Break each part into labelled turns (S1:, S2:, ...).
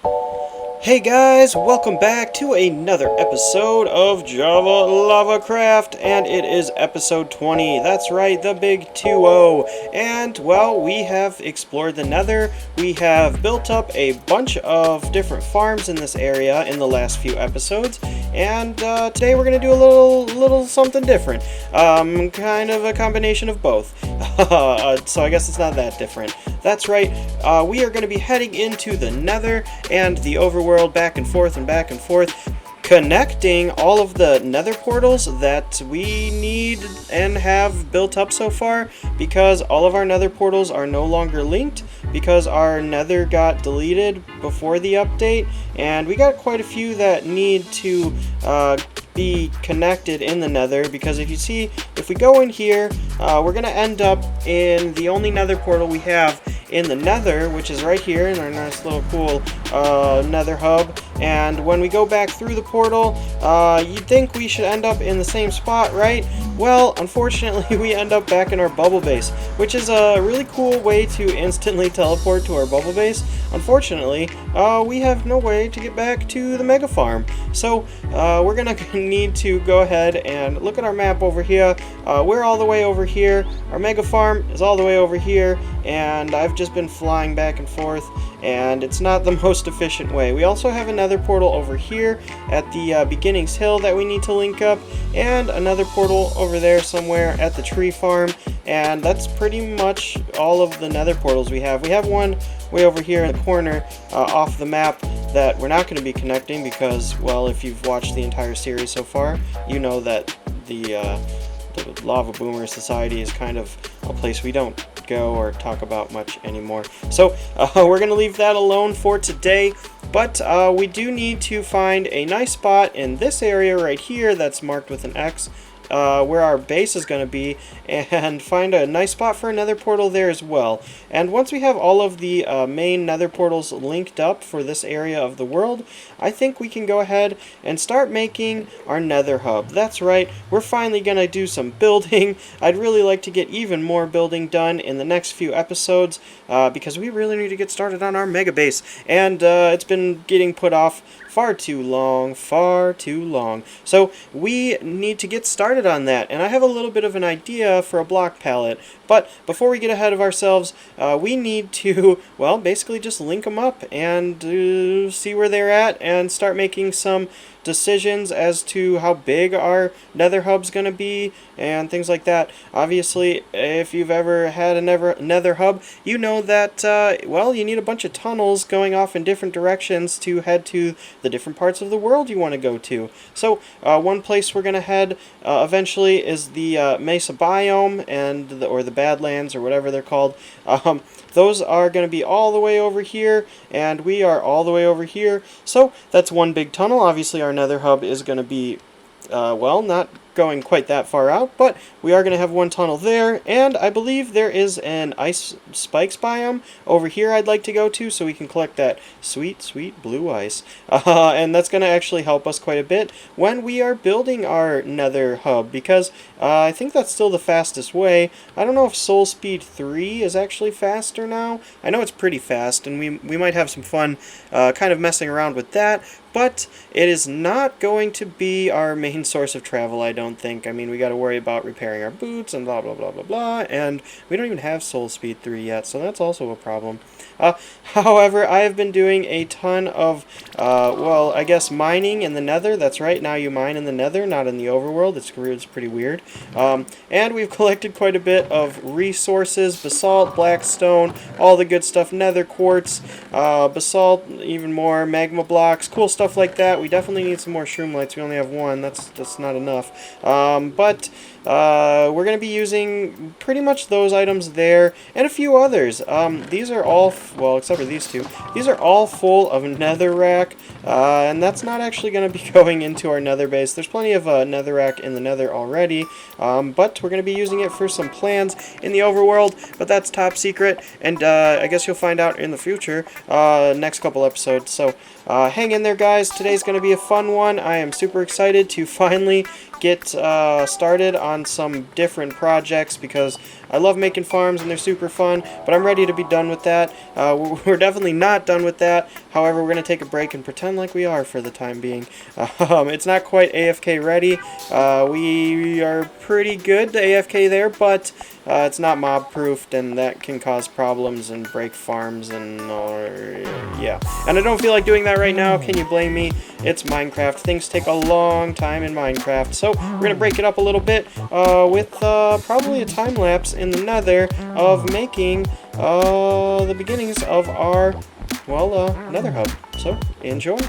S1: Hey guys, welcome back to another episode of Java Lavacraft, and it is episode 20. That's right, the big 2-0. And, well, we have explored the Nether. We have built up a bunch of different farms in this area in the last few episodes, and today we're going to do a little something different. Kind of a combination of both. So I guess it's not that different. That's right, we are going to be heading into the Nether and the overworld back and forth, connecting all of the Nether portals that we need and have built up so far, because all of our Nether portals are no longer linked because our Nether got deleted before the update, and we got quite a few that need to be connected in the Nether, because if we go in here, we're going to end up in the only Nether portal we have in the Nether, which is right here in our nice little cool Nether hub. And when we go back through the portal, you'd think we should end up in the same spot, right? Well, unfortunately, we end up back in our bubble base, which is a really cool way to instantly teleport to our bubble base. Unfortunately, we have no way to get back to the mega farm. So we're gonna need to go ahead and look at our map over here. We're all the way over here. Our mega farm is all the way over here, and I've just been flying back and forth, and it's not the most efficient way. We also have another portal over here at the Beginnings Hill that we need to link up, and another portal over there somewhere at the tree farm, and that's pretty much all of the Nether portals we have. We have one way over here in the corner off the map that we're not going to be connecting because, well, if you've watched the entire series so far, you know that the Lava Boomer Society is kind of a place we don't go or talk about much anymore. So we're going to leave that alone for today, but we do need to find a nice spot in this area right here that's marked with an X, where our base is going to be, and find a nice spot for another portal there as well. And once we have all of the main Nether portals linked up for this area of the world, I think we can go ahead and start making our Nether hub. That's right, we're finally going to do some building. I'd really like to get even more building done in the next few episodes, because we really need to get started on our mega base, and it's been getting put off far too long. So we need to get started on that, and I have a little bit of an idea for a block palette. But before we get ahead of ourselves, we need to, well, basically just link them up and see where they're at and start making some decisions as to how big our Nether hub's going to be and things like that. Obviously, if you've ever had a Nether hub, you know that, well, you need a bunch of tunnels going off in different directions to head to the different parts of the world you want to go to. So one place we're going to head eventually is the Mesa biome or the Badlands or whatever they're called. Those are going to be all the way over here, and we are all the way over here. So that's one big tunnel. Obviously, our Nether hub is going to be, well, not going quite that far out, but we are going to have one tunnel there, and I believe there is an ice spikes biome over here I'd like to go to, so we can collect that sweet blue ice, and that's going to actually help us quite a bit when we are building our Nether hub, because I think that's still the fastest way. I don't know if Soul Speed 3 is actually faster now. I know it's pretty fast, and we might have some fun kind of messing around with that, but it is not going to be our main source of travel, I don't think. I mean, we got to worry about repairing our boots and blah, blah, blah, blah, blah, and we don't even have Soul Speed 3 yet, so that's also a problem. However, I have been doing a ton of, well, I guess mining in the Nether. That's right, now you mine in the Nether, not in the overworld. It's pretty weird. And we've collected quite a bit of resources: basalt, blackstone, all the good stuff, Nether quartz, basalt, even more magma blocks, cool stuff like that. We definitely need some more shroom lights. We only have one. That's not enough. But we're going to be using pretty much those items there and a few others. These are all, well, except for these two, these are all full of netherrack, and that's not actually going to be going into our Nether base. There's plenty of netherrack in the Nether already, but we're going to be using it for some plans in the overworld, but that's top secret, and I guess you'll find out in the future, next couple episodes. So hang in there, guys. Today's going to be a fun one. I am super excited to finally get started on some different projects, because I love making farms and they're super fun, but I'm ready to be done with that. We're definitely not done with that. However, we're going to take a break and pretend like we are for the time being. It's not quite AFK ready. We are pretty good to AFK there, but it's not mob proofed, and that can cause problems and break farms and yeah. And I don't feel like doing that right now. Can you blame me? It's Minecraft. Things take a long time in Minecraft, so we're gonna break it up a little bit with probably a time lapse in the Nether of making the beginnings of our Nether hub. So enjoy.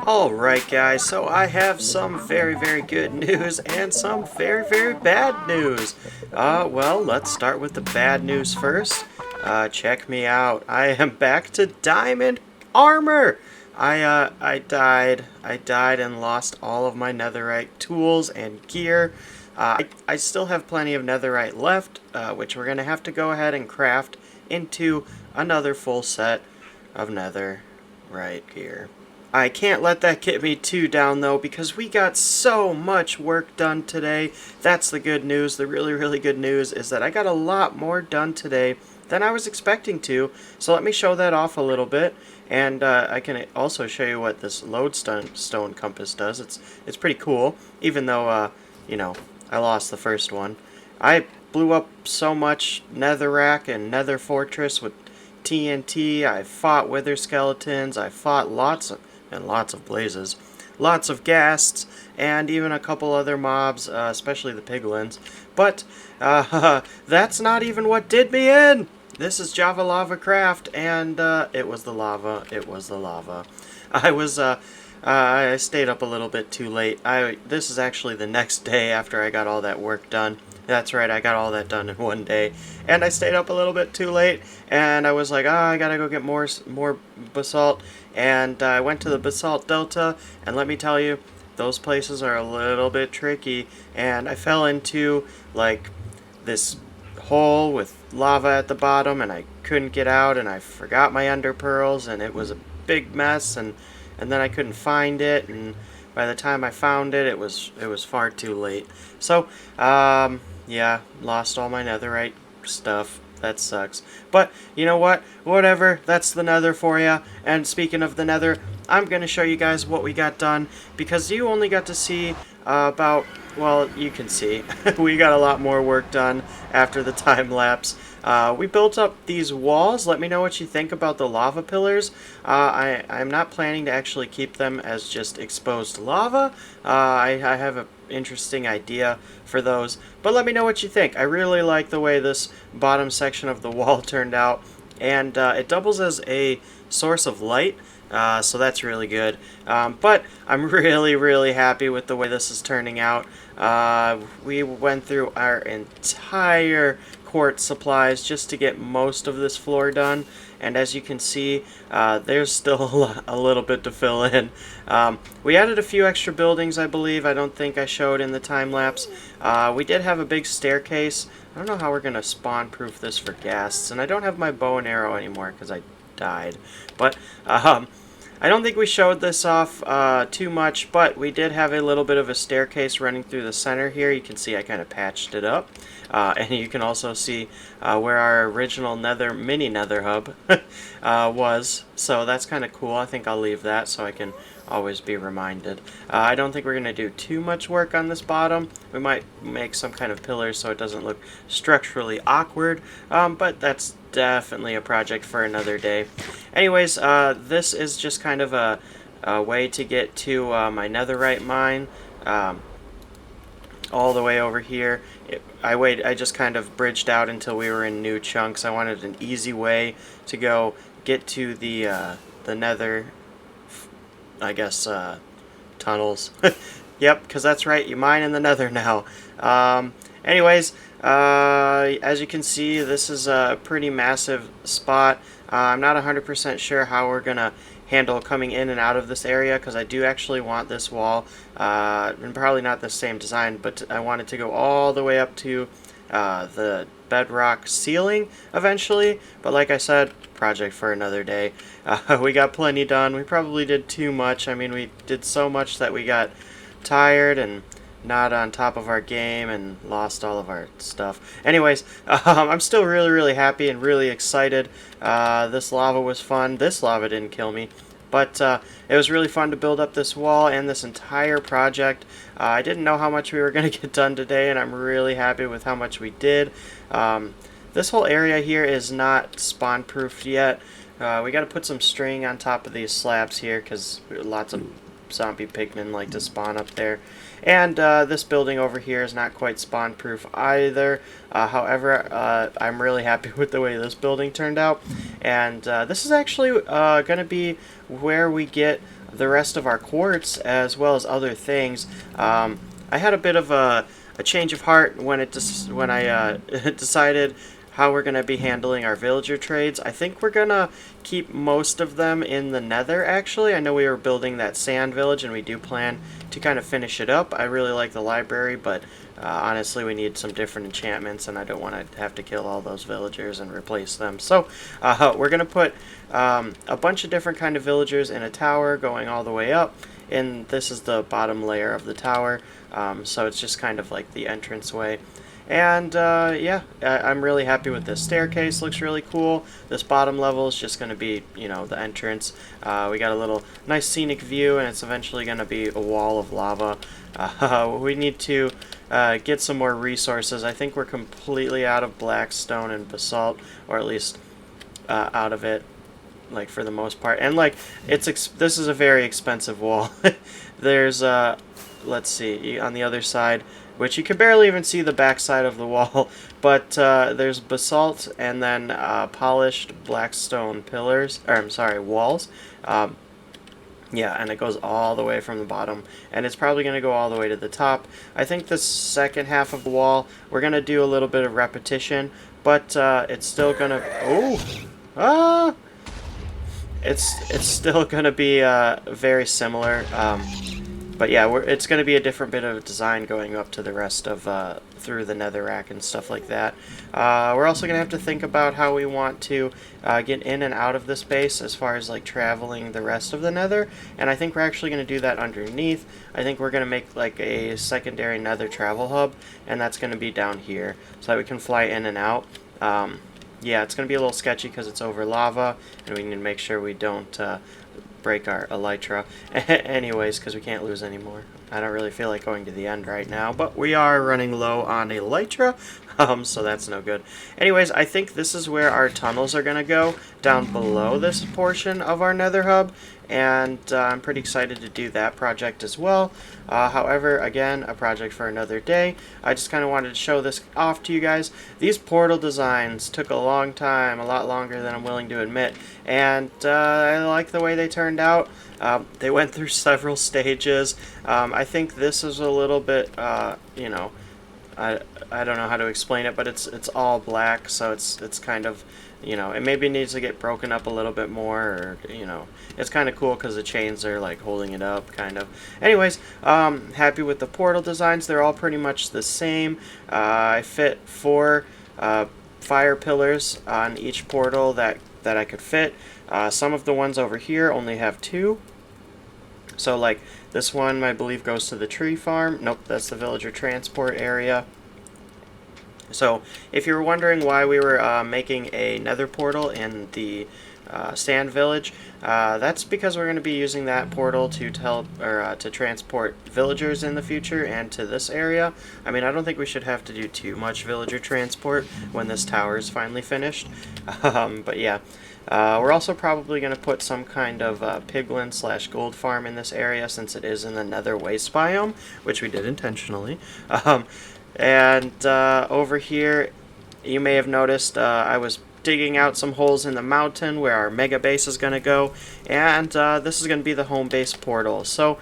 S1: Alright guys, so I have some very good news and some very bad news. Well, let's start with the bad news first. Check me out. I am back to diamond armor! I died and lost all of my netherite tools and gear. I still have plenty of netherite left, which we're going to have to go ahead and craft into another full set of netherite gear. I can't let that get me too down though, because we got so much work done today. That's the good news. The really good news is that I got a lot more done today than I was expecting to. So let me show that off a little bit, and I can also show you what this lodestone compass does. It's pretty cool, even though you know, I lost the first one. I blew up so much netherrack and nether fortress with TNT. I fought wither skeletons. I fought lots of blazes, lots of ghasts, and even a couple other mobs, especially the piglins. But that's not even what did me in. This is Java Lava Craft, and it was the lava. It was the lava. I stayed up a little bit too late. This is actually the next day after I got all that work done. That's right, I got all that done in one day. And I stayed up a little bit too late, and I was like, I gotta go get more basalt. And I went to the Basalt Delta, and let me tell you, those places are a little bit tricky. And I fell into, like, this hole with lava at the bottom, and I couldn't get out, and I forgot my ender pearls, and it was a big mess, and then I couldn't find it, and by the time I found it, it was far too late. So, yeah, lost all my netherite stuff. That sucks. But, you know what? Whatever. That's the nether for you. And speaking of the nether, I'm going to show you guys what we got done, because you only got to see about, well, you can see. We got a lot more work done after the time lapse. We built up these walls. Let me know what you think about the lava pillars. I'm not planning to actually keep them as just exposed lava. I have an interesting idea for those, but let me know what you think. I really like the way this bottom section of the wall turned out, and it doubles as a source of light. So that's really good. But I'm really happy with the way this is turning out. We went through our entire quartz supplies just to get most of this floor done, and as you can see, there's still a little bit to fill in. We added a few extra buildings, I believe. I don't think I showed in the time lapse. We did have a big staircase. I don't know how we're gonna spawn proof this for ghasts, and I don't have my bow and arrow anymore because I died. But I don't think we showed this off too much, but we did have a little bit of a staircase running through the center here. You can see I kind of patched it up. And you can also see where our original mini nether hub was. So that's kind of cool. I think I'll leave that so I can always be reminded. I don't think we're going to do too much work on this bottom. We might make some kind of pillars so it doesn't look structurally awkward. But that's definitely a project for another day. Anyways, this is just kind of a way to get to my netherite mine. All the way over here. I just kind of bridged out until we were in new chunks. I wanted an easy way to go get to the nether, I guess, tunnels. Yep, because that's right, you mine in the nether now. Anyways, as you can see, this is a pretty massive spot. I'm not 100% sure how we're going to handle coming in and out of this area, because I do actually want this wall, and probably not the same design, but I want it to go all the way up to the bedrock ceiling eventually. But like I said, project for another day. We got plenty done. We probably did too much. I mean, we did so much that we got tired and not on top of our game and lost all of our stuff. Anyways, I'm still really happy and really excited. This lava was fun. This lava didn't kill me, but it was really fun to build up this wall and this entire project. I didn't know how much we were going to get done today, and I'm really happy with how much we did. This whole area here is not spawn proofed yet. We got to put some string on top of these slabs here because lots of zombie pigmen like to spawn up there. And this building over here is not quite spawn proof either. However, I'm really happy with the way this building turned out. And this is actually going to be where we get the rest of our quartz as well as other things. I had a bit of a change of heart when I decided how we're going to be handling our villager trades. I think we're going to keep most of them in the nether, actually. I know we were building that sand village, and we do plan to kind of finish it up. I really like the library, but honestly, we need some different enchantments, and I don't want to have to kill all those villagers and replace them. So we're going to put a bunch of different kind of villagers in a tower going all the way up, and this is the bottom layer of the tower, so it's just kind of like the entranceway. And yeah, I'm really happy with this staircase. Looks really cool. This bottom level is just going to be, you know, the entrance. We got a little nice scenic view, and it's eventually going to be a wall of lava. We need to get some more resources. I think we're completely out of black stone and basalt, or at least out of it, like, for the most part. And like, this is a very expensive wall. There's let's see, on the other side, which you can barely even see the back side of the wall, but there's basalt and then polished black stone pillars, or I'm sorry, walls. Yeah, and it goes all the way from the bottom, and it's probably going to go all the way to the top. I think the second half of the wall, we're going to do a little bit of repetition, but it's still going to... It's still going to be very similar. But yeah, it's going to be a different bit of design going up to the rest of, through the netherrack and stuff like that. We're also going to have to think about how we want to get in and out of this base as far as like traveling the rest of the nether. And I think we're actually going to do that underneath. I think we're going to make like a secondary nether travel hub, and that's going to be down here so that we can fly in and out. Yeah, it's going to be a little sketchy because it's over lava, and we need to make sure we don't break our elytra. Anyways, because we can't lose anymore. I don't really feel like going to the end right now, but we are running low on elytra, so that's no good. Anyways, I think this is where our tunnels are going to go, down below this portion of our nether hub, and I'm pretty excited to do that project as well. However, again, a project for another day. I just kind of wanted to show this off to you guys. These portal designs took a long time, a lot longer than I'm willing to admit, and I like the way they turned out. They went through several stages. I think this is a little bit, you know, I don't know how to explain it, but it's all black, so it's kind of, you know, it maybe needs to get broken up a little bit more, or, you know, it's kind of cool because the chains are like holding it up, kind of. Anyways, happy with the portal designs. They're all pretty much the same. I fit 4 fire pillars on each portal that I could fit. Some of the ones over here only have 2. So like this one, I believe, goes to the tree farm. Nope, that's the villager transport area. So if you're wondering why we were making a nether portal in the sand village, that's because we're going to be using that portal to to transport villagers in the future and to this area. I mean, I don't think we should have to do too much villager transport when this tower is finally finished. But yeah. We're also probably going to put some kind of piglin / gold farm in this area, since it is in the nether waste biome, which we did intentionally. And over here, you may have noticed I was digging out some holes in the mountain where our mega base is going to go, and this is going to be the home base portal. So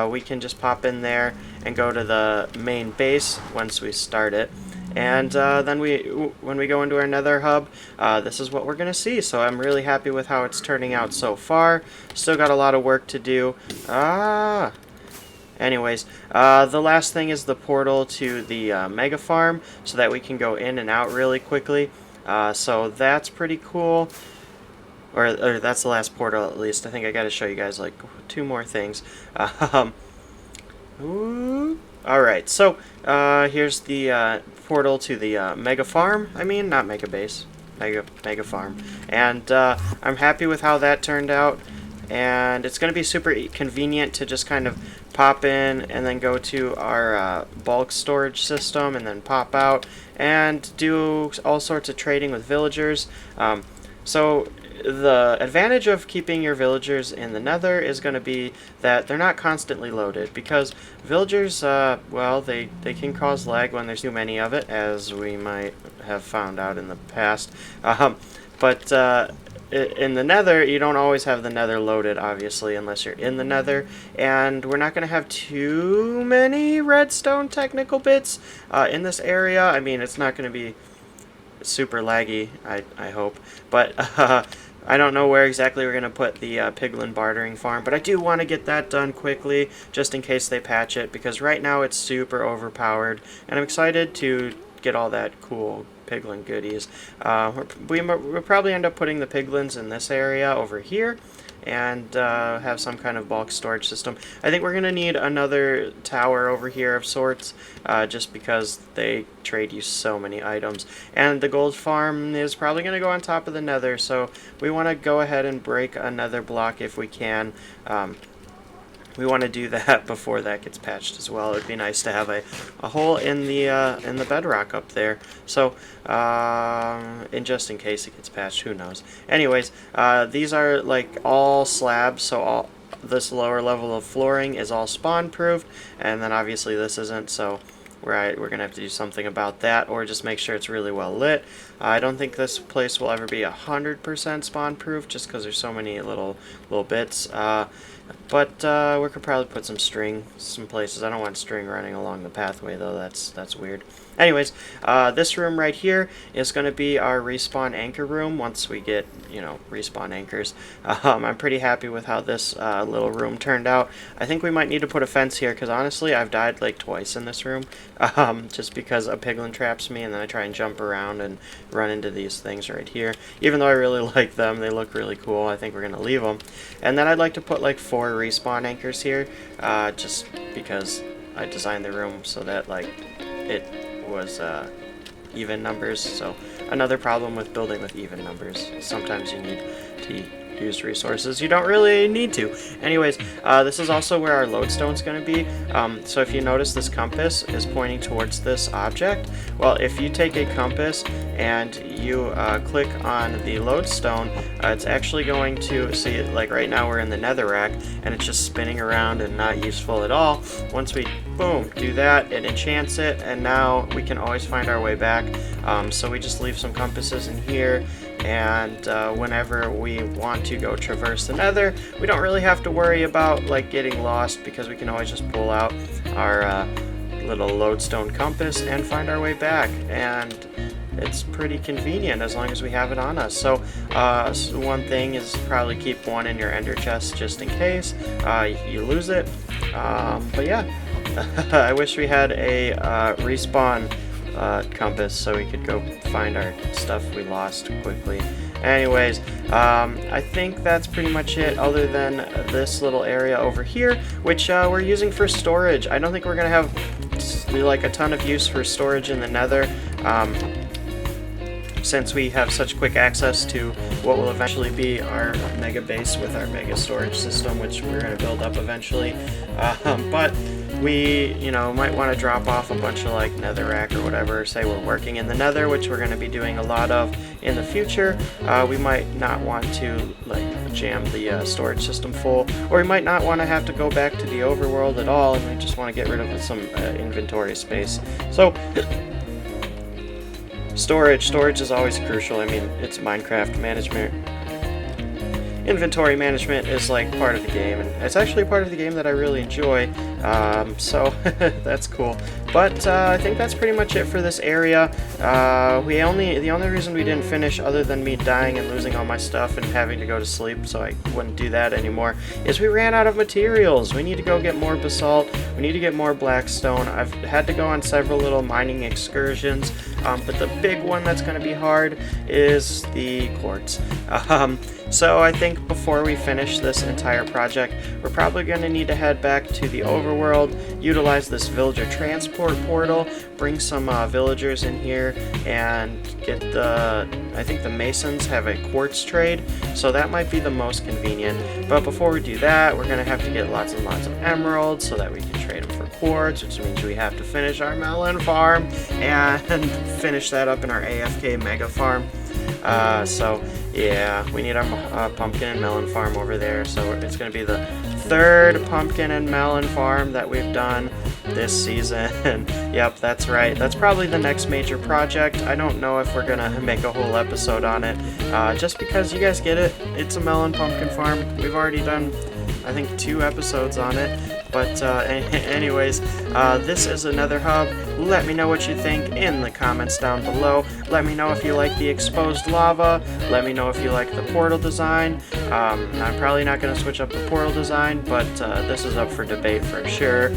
S1: we can just pop in there and go to the main base once we start it. And then when we go into our nether hub, this is what we're going to see. So I'm really happy with how it's turning out so far. Still got a lot of work to do. Anyways, the last thing is the portal to the mega farm, so that we can go in and out really quickly. So that's pretty cool. Or that's the last portal, at least. I think I got to show you guys like 2 more things. Alright, so here's the portal to the mega farm. I mean, not mega base, mega farm. And I'm happy with how that turned out. And it's going to be super convenient to just kind of pop in and then go to our bulk storage system and then pop out and do all sorts of trading with villagers. So the advantage of keeping your villagers in the nether is going to be that they're not constantly loaded, because villagers, well, they can cause lag when there's too many of it, as we might have found out in the past. But in the nether, you don't always have the nether loaded, obviously, unless you're in the nether, and we're not going to have too many redstone technical bits in this area. I mean, it's not going to be super laggy, I hope, but I don't know where exactly we're going to put the piglin bartering farm, but I do want to get that done quickly, just in case they patch it, because right now it's super overpowered, and I'm excited to get all that cool piglin goodies. We'll probably end up putting the piglins in this area over here, and have some kind of bulk storage system. I think we're going to need another tower over here of sorts, just because they trade you so many items. And the gold farm is probably going to go on top of the nether, so we want to go ahead and break another block if we can. We want to do that before that gets patched as well. It would be nice to have a hole in the bedrock up there. So, in just in case it gets patched, who knows? Anyways, these are like all slabs, so this lower level of flooring is all spawn proofed, and then obviously this isn't. So we're gonna have to do something about that, or just make sure it's really well lit. I don't think this place will ever be 100% spawn proof, just because there's so many little bits. But we could probably put some string some places. I don't want string running along the pathway, though. That's weird. Anyways, this room right here is going to be our respawn anchor room once we get, respawn anchors. I'm pretty happy with how this little room turned out. I think we might need to put a fence here, because honestly, I've died like twice in this room, just because a piglin traps me, and then I try and jump around and run into these things right here. Even though I really like them, they look really cool. I think we're going to leave them. And then I'd like to put like 4 respawn anchors here, just because I designed the room so that like it was even numbers. So another problem with building with even numbers, sometimes you need to use resources you don't really need to. Anyways, this is also where our lodestone's going to be. So if you notice, this compass is pointing towards this object. Well, if you take a compass and you click on the lodestone, it's actually going to see, like right now we're in the netherrack and it's just spinning around and not useful at all. Once we boom do that, it enchants it, and now we can always find our way back. So we just leave some compasses in here, and whenever we want to go traverse the nether, we don't really have to worry about like getting lost, because we can always just pull out our little lodestone compass and find our way back, and it's pretty convenient as long as we have it on us. So one thing is probably keep one in your ender chest just in case you lose it. But yeah, I wish we had a respawn compass so we could go find our stuff we lost quickly. Anyways, I think that's pretty much it, other than this little area over here, which we're using for storage. I don't think we're gonna have like a ton of use for storage in the nether, since we have such quick access to what will eventually be our mega base with our mega storage system, which we're going to build up eventually. But we, might want to drop off a bunch of like netherrack or whatever. Say we're working in the nether, which we're going to be doing a lot of in the future. We might not want to like jam the storage system full, or we might not want to have to go back to the overworld at all, and we just want to get rid of some inventory space. So Storage is always crucial. I mean, it's Minecraft management. Inventory management is like part of the game, and it's actually part of the game that I really enjoy, so that's cool. But I think that's pretty much it for this area. The only reason we didn't finish, other than me dying and losing all my stuff and having to go to sleep, so I wouldn't do that anymore, is we ran out of materials. We need to go get more basalt. We need to get more blackstone. I've had to go on several little mining excursions, but the big one that's going to be hard is the quartz. So I think before we finish this entire project, we're probably going to need to head back to the overworld, utilize this villager transport portal, bring some villagers in here, and get I think the masons have a quartz trade, so that might be the most convenient. But before we do that, we're going to have to get lots and lots of emeralds so that we can trade them for quartz, which means we have to finish our melon farm and finish that up in our AFK mega farm. So yeah, we need our pumpkin and melon farm over there, so it's going to be the third pumpkin and melon farm that we've done. this season. Yep, that's right. That's probably the next major project. I don't know if we're gonna make a whole episode on it, just because you guys get it. It's a melon pumpkin farm. We've already done, I think, 2 episodes on it. But anyways, this is another hub. Let me know what you think in the comments down below. Let me know if you like the exposed lava. Let me know if you like the portal design. I'm probably not going to switch up the portal design, but this is up for debate for sure.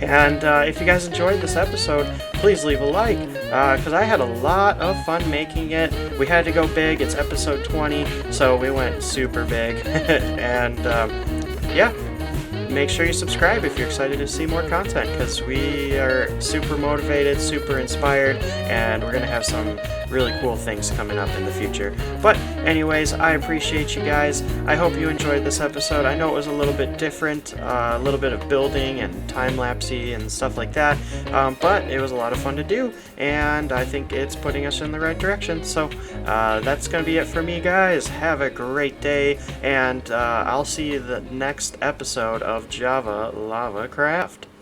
S1: And if you guys enjoyed this episode, please leave a like, because I had a lot of fun making it. We had to go big. It's episode 20, so we went super big. And yeah. Make sure you subscribe if you're excited to see more content, because we are super motivated, super inspired, and we're going to have some really cool things coming up in the future. But anyways, I appreciate you guys. I hope you enjoyed this episode. I know it was a little bit different, a little bit of building and time-lapsey and stuff like that, but it was a lot of fun to do, and I think it's putting us in the right direction. So that's going to be it for me, guys. Have a great day, and I'll see you the next episode of Java Lava Craft.